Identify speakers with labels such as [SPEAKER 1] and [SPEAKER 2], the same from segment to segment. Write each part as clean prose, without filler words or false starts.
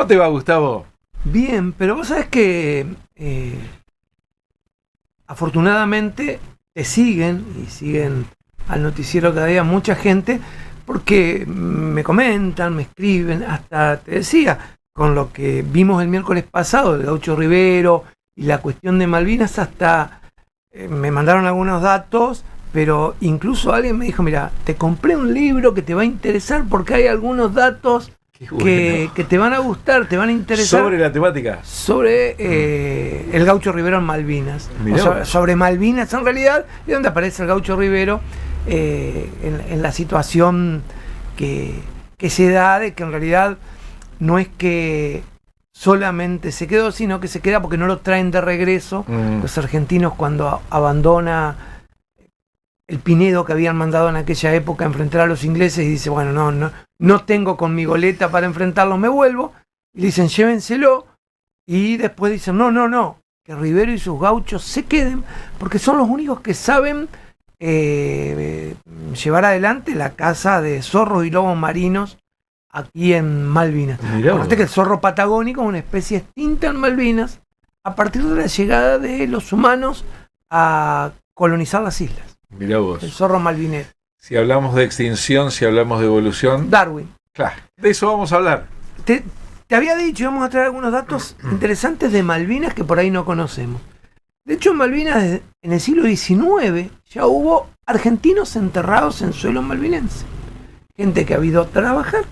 [SPEAKER 1] ¿Cómo te va, Gustavo?
[SPEAKER 2] Bien, pero vos sabés que afortunadamente te siguen y siguen al noticiero cada día mucha gente porque me comentan, me escriben, hasta te decía, con lo que vimos el miércoles pasado, el Gaucho Rivero y la cuestión de Malvinas, hasta me mandaron algunos datos, pero incluso alguien me dijo, mira, te compré un libro que te va a interesar porque hay algunos datos que te van a gustar, te van a interesar.
[SPEAKER 1] ¿Sobre la temática?
[SPEAKER 2] Sobre el Gaucho Rivero en Malvinas. Sobre Malvinas en realidad, y donde aparece el Gaucho Rivero en la situación que se da de que en realidad no es que solamente se quedó, sino que se queda porque no lo traen de regreso. Los argentinos, cuando abandona el Pinedo que habían mandado en aquella época a enfrentar a los ingleses, y dice, bueno, no tengo con mi goleta para enfrentarlos, me vuelvo, y le dicen, llévenselo, y después dicen, no, que Rivero y sus gauchos se queden, porque son los únicos que saben llevar adelante la caza de zorros y lobos marinos aquí en Malvinas. Aparte que el zorro patagónico es una especie extinta en Malvinas a partir de la llegada de los humanos a colonizar las islas.
[SPEAKER 1] Mirá vos.
[SPEAKER 2] El zorro malvinero.
[SPEAKER 1] Si hablamos de extinción, si hablamos de evolución.
[SPEAKER 2] Darwin.
[SPEAKER 1] Claro, de eso vamos a hablar.
[SPEAKER 2] Te había dicho, vamos a traer algunos datos interesantes de Malvinas que por ahí no conocemos. De hecho, en Malvinas, en el siglo XIX, ya hubo argentinos enterrados en suelo malvinense. Gente que ha ido a trabajar.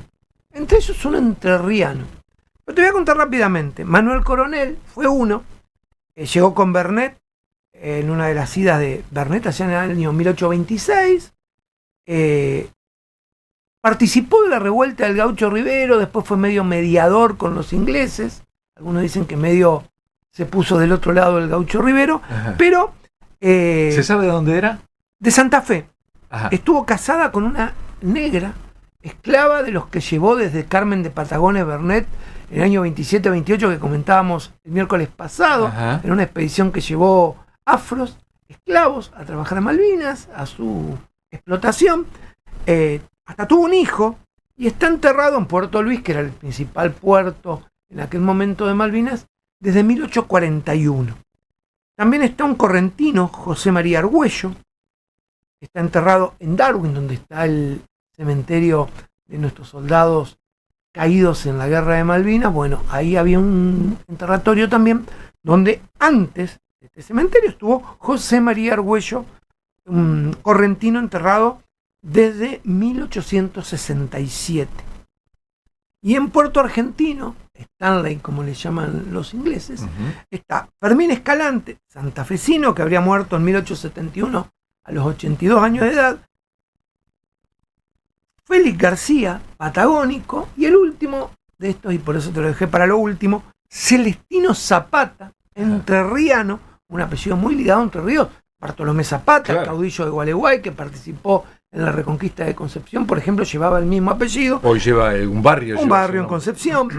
[SPEAKER 2] Entre ellos un entrerriano. Pero te voy a contar rápidamente. Manuel Coronel fue uno. Llegó con Bernet en una de las idas de Bernet allá en el año 1826. Participó de la revuelta del Gaucho Rivero. Después fue medio mediador con los ingleses. Algunos dicen que medio se puso del otro lado del Gaucho Rivero. Ajá. Pero
[SPEAKER 1] ¿se sabe de dónde era?
[SPEAKER 2] De Santa Fe.
[SPEAKER 1] Ajá.
[SPEAKER 2] Estuvo casada con una negra, esclava de los que llevó desde Carmen de Patagones Bernet en el año 27-28 que comentábamos el miércoles pasado. Ajá. En una expedición que llevó afros, esclavos, a trabajar en Malvinas, a su explotación. Hasta tuvo un hijo y está enterrado en Puerto Luis, que era el principal puerto en aquel momento de Malvinas, desde 1841. También está un correntino, José María Argüello, que está enterrado en Darwin, donde está el cementerio de nuestros soldados caídos en la guerra de Malvinas. Bueno, ahí había un enterratorio también, donde antes de este cementerio estuvo José María Argüello, un correntino enterrado desde 1867. Y en Puerto Argentino, Stanley, como le llaman los ingleses, está Fermín Escalante, santafesino, que habría muerto en 1871 a los 82 años de edad, Félix García, patagónico, y el último de estos, y por eso te lo dejé para lo último, Celestino Zapata, entrerriano, un apellido muy ligado a Entre Ríos, Bartolomé Zapata, claro, caudillo de Gualeguay, que participó en la reconquista de Concepción, por ejemplo, llevaba el mismo apellido.
[SPEAKER 1] Hoy lleva un barrio.
[SPEAKER 2] Un barrio en Concepción.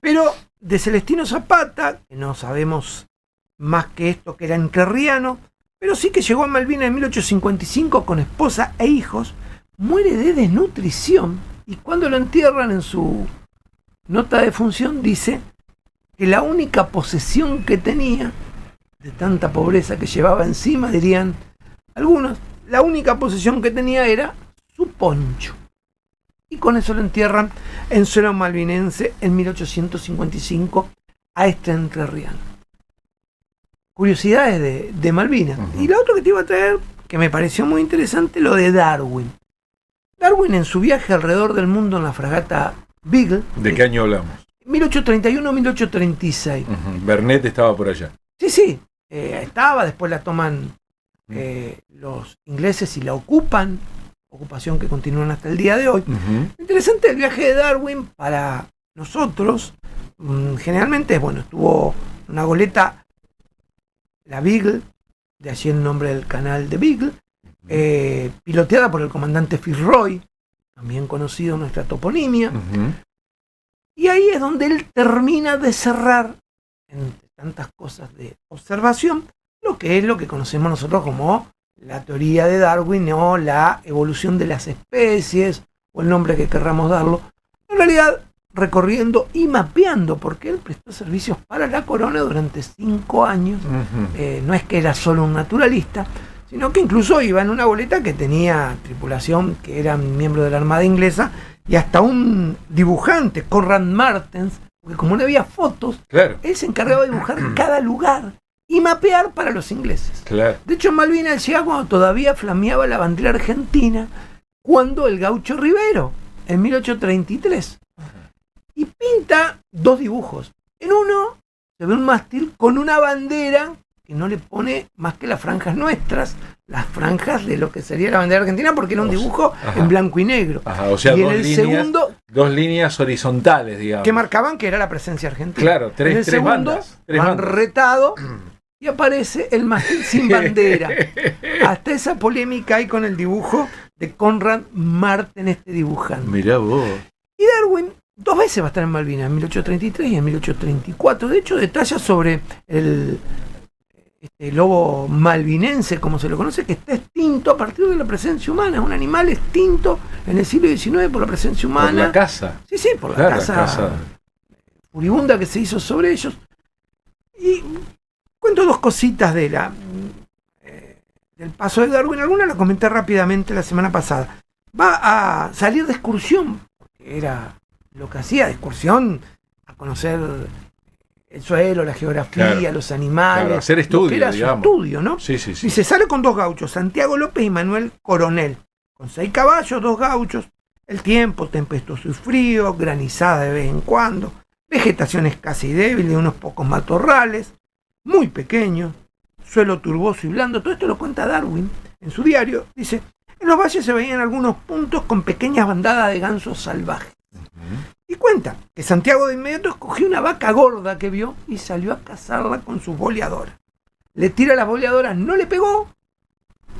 [SPEAKER 2] Pero de Celestino Zapata, que no sabemos más que esto, que era entrerriano, pero sí que llegó a Malvinas en 1855 con esposa e hijos, muere de desnutrición, y cuando lo entierran en su nota de función dice que la única posesión que tenía, de tanta pobreza que llevaba encima, dirían algunos, la única posesión que tenía era su poncho. Y con eso lo entierran en suelo malvinense en 1855 a este entrerriano. Curiosidades de Malvinas. Y lo otro que te iba a traer, que me pareció muy interesante, lo de Darwin. Darwin, en su viaje alrededor del mundo en la fragata Beagle.
[SPEAKER 1] ¿De qué año hablamos?
[SPEAKER 2] 1831-1836.
[SPEAKER 1] Bernet estaba por allá.
[SPEAKER 2] Sí. Estaba, después la toman los ingleses y la ocupan, ocupación que continúan hasta el día de hoy. Interesante el viaje de Darwin para nosotros. Generalmente, bueno, estuvo una goleta, la Beagle, de allí el nombre del canal de Beagle, piloteada por el comandante Fitzroy, también conocido en nuestra toponimia. Y ahí es donde él termina de cerrar, entre tantas cosas de observación, lo que es lo que conocemos nosotros como la teoría de Darwin o la evolución de las especies, o el nombre que querramos darlo. En realidad, recorriendo y mapeando, porque él prestó servicios para la corona durante 5 años. No es que era solo un naturalista, sino que incluso iba en una goleta que tenía tripulación que eran miembros de la Armada Inglesa y hasta un dibujante, Conrad Martens, porque como no había fotos,
[SPEAKER 1] claro,
[SPEAKER 2] él se encargaba de dibujar cada lugar y mapear para los ingleses.
[SPEAKER 1] claro.
[SPEAKER 2] De hecho, en Malvinas llega cuando todavía flameaba la bandera argentina, cuando el gaucho Rivero, en 1833, y pinta 2 dibujos. En uno se ve un mástil con una bandera que no le pone más que las franjas nuestras, las franjas de lo que sería la bandera argentina, porque era un dibujo en blanco y negro.
[SPEAKER 1] O sea,
[SPEAKER 2] y en el segundo,
[SPEAKER 1] 2 líneas horizontales, digamos.
[SPEAKER 2] que marcaban que era la presencia argentina.
[SPEAKER 1] Claro,
[SPEAKER 2] en el
[SPEAKER 1] tres
[SPEAKER 2] segundo,
[SPEAKER 1] bandas. Tres
[SPEAKER 2] van
[SPEAKER 1] bandas.
[SPEAKER 2] retado y aparece el mástil sin bandera. Hasta esa polémica hay con el dibujo de Conrad Marten, este dibujante.
[SPEAKER 1] Mirá vos.
[SPEAKER 2] Y Darwin 2 veces va a estar en Malvinas, en 1833 y en 1834. De hecho, detalla sobre el lobo malvinense, como se lo conoce, que está extinto a partir de la presencia humana. Es un animal extinto en el siglo XIX por la presencia humana.
[SPEAKER 1] Por la caza.
[SPEAKER 2] Sí, por la caza furibunda que se hizo sobre ellos. Y cuento 2 cositas de del paso de Darwin. Alguna la comenté rápidamente la semana pasada. Va a salir de excursión, porque era lo que hacía, de excursión, a conocer el suelo, la geografía, claro, los animales,
[SPEAKER 1] claro, hacer estudio,
[SPEAKER 2] lo que era
[SPEAKER 1] digamos.
[SPEAKER 2] Su estudio, ¿no?
[SPEAKER 1] Sí.
[SPEAKER 2] Y se sale con 2 gauchos, Santiago López y Manuel Coronel, con 6 caballos, 2 gauchos, el tiempo tempestuoso y frío, granizada de vez en cuando, vegetación escasa y débil de unos pocos matorrales, muy pequeños, suelo turboso y blando. Todo esto lo cuenta Darwin en su diario. Dice: en los valles se veían algunos puntos con pequeñas bandadas de gansos salvajes. Y cuenta que Santiago de inmediato escogió una vaca gorda que vio y salió a cazarla con sus boleadoras. Le tira las boleadoras, no le pegó,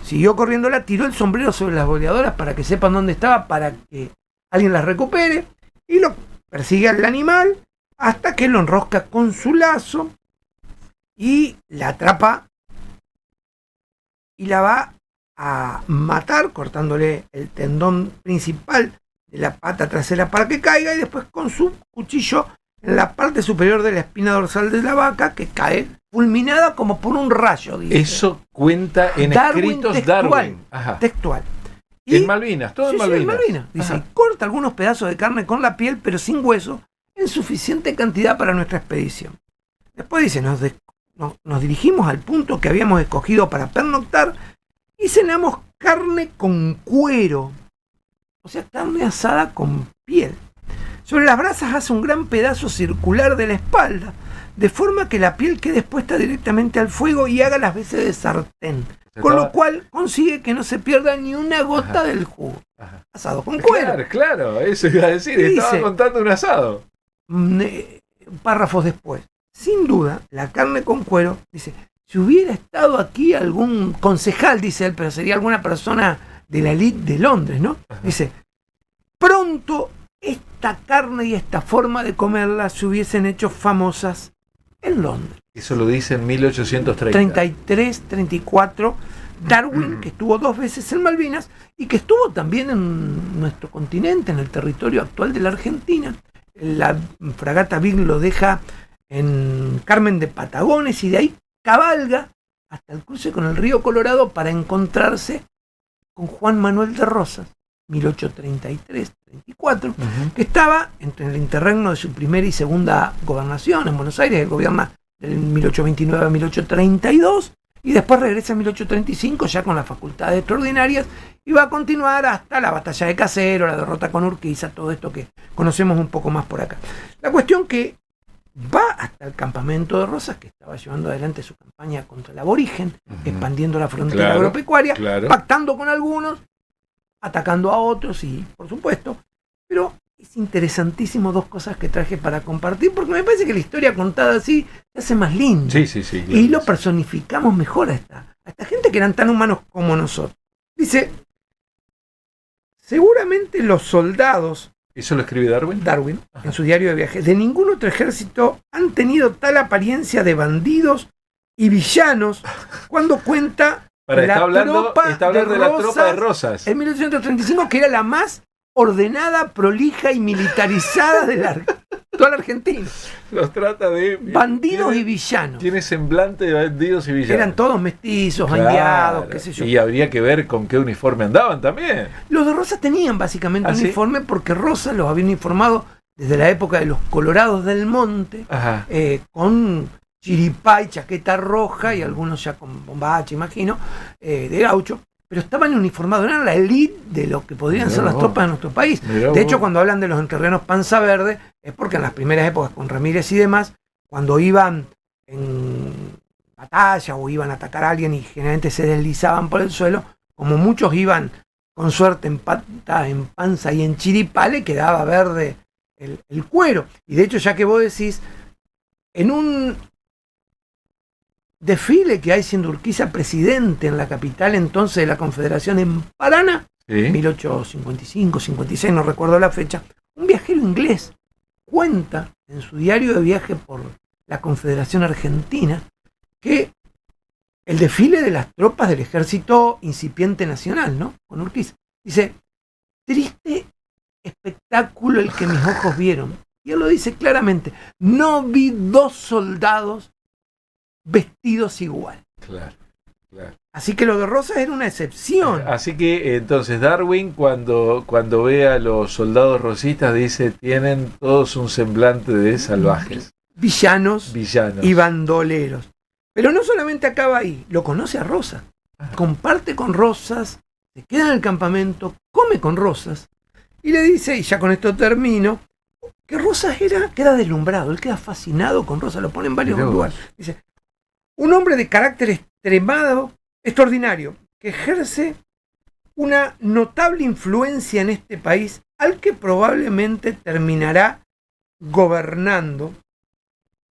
[SPEAKER 2] siguió corriéndola, tiró el sombrero sobre las boleadoras para que sepan dónde estaba, para que alguien las recupere, y lo persigue al animal hasta que lo enrosca con su lazo y la atrapa y la va a matar, cortándole el tendón principal de la pata trasera para que caiga, y después con su cuchillo en la parte superior de la espina dorsal de la vaca, que cae fulminada como por un rayo. Dice.
[SPEAKER 1] Eso cuenta en
[SPEAKER 2] Darwin
[SPEAKER 1] escritos
[SPEAKER 2] textual,
[SPEAKER 1] Darwin. Ajá.
[SPEAKER 2] Textual.
[SPEAKER 1] Y en Malvinas, todo en Malvinas.
[SPEAKER 2] Sí, en Malvinas. Dice, corta algunos pedazos de carne con la piel, pero sin hueso, en suficiente cantidad para nuestra expedición. Después dice, nos dirigimos al punto que habíamos escogido para pernoctar y cenamos carne con cuero. O sea, carne asada con piel. Sobre las brasas hace un gran pedazo circular de la espalda, de forma que la piel quede expuesta directamente al fuego y haga las veces de sartén. Con lo cual consigue que no se pierda ni una gota del jugo. Asado con cuero.
[SPEAKER 1] Claro, eso iba a decir. Estaba contando un asado.
[SPEAKER 2] Párrafos después. Sin duda, la carne con cuero, dice, si hubiera estado aquí algún concejal, dice él, pero sería alguna persona de la elite de Londres, ¿no? Dice, pronto esta carne y esta forma de comerla se hubiesen hecho famosas en Londres.
[SPEAKER 1] Eso lo dice en 1830.
[SPEAKER 2] 33, 34, Darwin, que estuvo 2 veces en Malvinas y que estuvo también en nuestro continente, en el territorio actual de la Argentina. La fragata Big lo deja en Carmen de Patagones y de ahí cabalga hasta el cruce con el río Colorado para encontrarse con Juan Manuel de Rosas, 1833-34, que estaba entre el interregno de su primera y segunda gobernación en Buenos Aires. Él gobierna del 1829 a 1832 y después regresa en 1835 ya con las facultades extraordinarias y va a continuar hasta la batalla de Caseros, la derrota con Urquiza, todo esto que conocemos un poco más por acá. La cuestión que va hasta el campamento de Rosas, que estaba llevando adelante su campaña contra el aborigen, expandiendo la frontera agropecuaria, pactando con algunos, atacando a otros, y por supuesto, pero es interesantísimo 2 cosas que traje para compartir, porque me parece que la historia contada así se hace más linda.
[SPEAKER 1] Sí.
[SPEAKER 2] Y lo personificamos mejor a esta gente que eran tan humanos como nosotros. Dice, seguramente los soldados...
[SPEAKER 1] ¿Eso lo escribe Darwin?
[SPEAKER 2] Darwin, en su diario de viajes. De ningún otro ejército han tenido tal apariencia de bandidos y villanos cuando cuenta
[SPEAKER 1] está hablando de la tropa de Rosas.
[SPEAKER 2] En 1835, que era la más ordenada, prolija y militarizada de toda la Argentina.
[SPEAKER 1] Los trata de
[SPEAKER 2] bandidos y villanos.
[SPEAKER 1] Tiene semblante de bandidos y villanos.
[SPEAKER 2] Eran todos mestizos, indiados, qué sé yo.
[SPEAKER 1] Y habría que ver con qué uniforme andaban también.
[SPEAKER 2] Los de Rosas tenían básicamente uniforme, porque Rosas los había uniformado desde la época de los Colorados del Monte, con chiripá y chaqueta roja, y algunos ya con bombacha, imagino, de gaucho. Pero estaban uniformados, eran la élite de lo que podrían ser las tropas de nuestro país. De hecho, cuando hablan de los entrerrianos panza verde, es porque en las primeras épocas con Ramírez y demás, cuando iban en batalla o iban a atacar a alguien y generalmente se deslizaban por el suelo, como muchos iban con suerte en pata, en panza y en chiripá, le quedaba verde el cuero. Y de hecho, ya que vos decís, en un desfile que hay siendo Urquiza presidente en la capital entonces de la Confederación, en Paraná, 1855, 56, no recuerdo la fecha, un viajero inglés cuenta en su diario de viaje por la Confederación Argentina que el desfile de las tropas del ejército incipiente nacional, ¿no? Con Urquiza. Dice, triste espectáculo el que mis ojos vieron. Y él lo dice claramente, no vi dos soldados vestidos igual.
[SPEAKER 1] Claro.
[SPEAKER 2] Así que lo de Rosas era una excepción.
[SPEAKER 1] Así que entonces Darwin cuando ve a los soldados rosistas dice, tienen todos un semblante de salvajes.
[SPEAKER 2] Villanos y bandoleros. Pero no solamente acaba ahí, lo conoce a Rosas. Comparte con Rosas, se queda en el campamento, come con Rosas y le dice, y ya con esto termino, que Rosas queda deslumbrado, él queda fascinado con Rosas, lo pone en varios lugares. Dice, un hombre de carácter extraordinario, que ejerce una notable influencia en este país, al que probablemente terminará gobernando.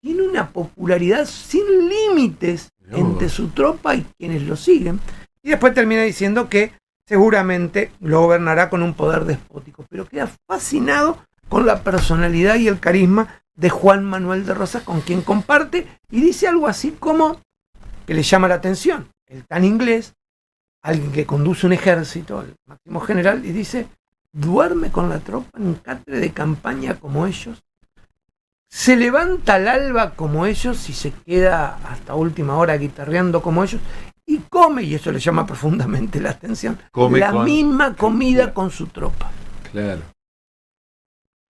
[SPEAKER 2] Tiene una popularidad sin límites entre su tropa y quienes lo siguen. Y después termina diciendo que seguramente lo gobernará con un poder despótico, pero queda fascinado con la personalidad y el carisma de Juan Manuel de Rosas, con quien comparte, y dice algo así como que le llama la atención, el tan inglés, alguien que conduce un ejército, el máximo general, y dice, duerme con la tropa en catre de campaña como ellos, se levanta al alba como ellos y se queda hasta última hora guitarreando como ellos, y come, y eso le llama profundamente la atención, misma comida con su tropa.
[SPEAKER 1] Claro.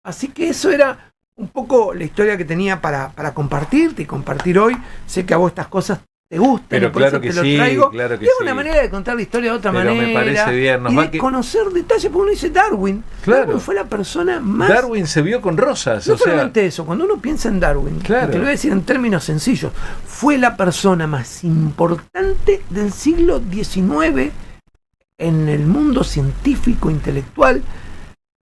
[SPEAKER 2] Así que eso era un poco la historia que tenía para compartirte y compartir hoy. Sé que a vos estas cosas te gustan,
[SPEAKER 1] pero claro que sí,
[SPEAKER 2] claro que sí. Es una manera de contar la historia de otra manera.
[SPEAKER 1] Me parece bien.
[SPEAKER 2] Y de conocer detalles, porque uno dice Darwin.
[SPEAKER 1] Claro.
[SPEAKER 2] Darwin fue la persona más...
[SPEAKER 1] Darwin se vio con Rosas.
[SPEAKER 2] No solamente eso, cuando uno piensa en Darwin, te lo voy a decir en términos sencillos, fue la persona más importante del siglo XIX en el mundo científico, intelectual.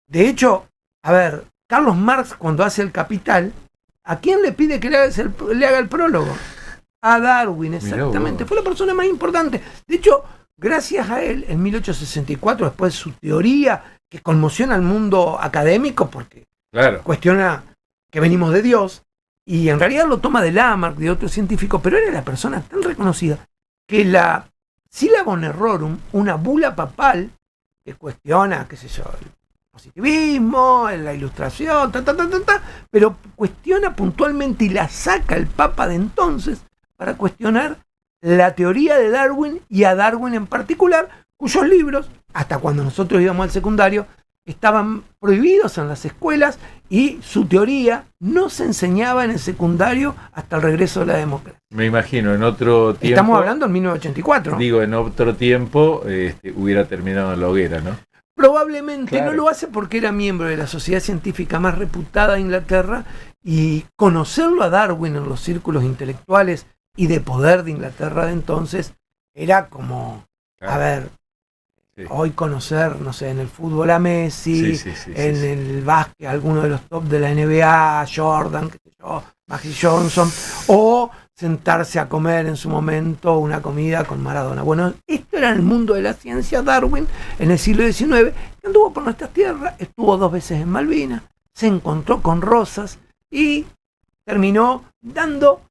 [SPEAKER 2] De hecho, a ver, Carlos Marx, cuando hace El Capital, ¿a quién le pide que le haga el prólogo? A Darwin, exactamente. Fue la persona más importante. De hecho, gracias a él, en 1864, después su teoría, que conmociona al mundo académico, porque cuestiona que venimos de Dios, y en realidad lo toma de Lamarck, de otros científicos, pero era la persona tan reconocida que la Syllabon Errorum, una bula papal que cuestiona, qué sé yo, el positivismo, la ilustración, pero cuestiona puntualmente y la saca el Papa de entonces para cuestionar la teoría de Darwin y a Darwin en particular, cuyos libros, hasta cuando nosotros íbamos al secundario, estaban prohibidos en las escuelas y su teoría no se enseñaba en el secundario hasta el regreso de la democracia.
[SPEAKER 1] Me imagino, en otro tiempo...
[SPEAKER 2] Estamos hablando en 1984.
[SPEAKER 1] Digo, en otro tiempo hubiera terminado en la hoguera, ¿no?
[SPEAKER 2] Probablemente no lo hace porque era miembro de la sociedad científica más reputada de Inglaterra, y conocerlo a Darwin en los círculos intelectuales y de poder de Inglaterra de entonces era como, a ver, hoy conocer, no sé, en el fútbol a Messi, en el básquet alguno de los top de la NBA, Jordan, qué sé yo, Magic Johnson, o sentarse a comer en su momento una comida con Maradona. Bueno, esto era el mundo de la ciencia. Darwin en el siglo XIX, que anduvo por nuestras tierras, estuvo 2 veces en Malvinas, se encontró con Rosas y terminó dando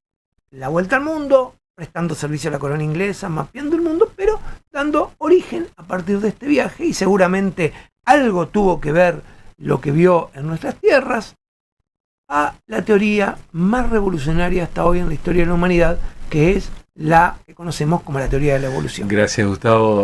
[SPEAKER 2] la vuelta al mundo, prestando servicio a la corona inglesa, mapeando el mundo, pero dando origen a partir de este viaje, y seguramente algo tuvo que ver lo que vio en nuestras tierras, a la teoría más revolucionaria hasta hoy en la historia de la humanidad, que es la que conocemos como la teoría de la evolución.
[SPEAKER 1] Gracias, Gustavo.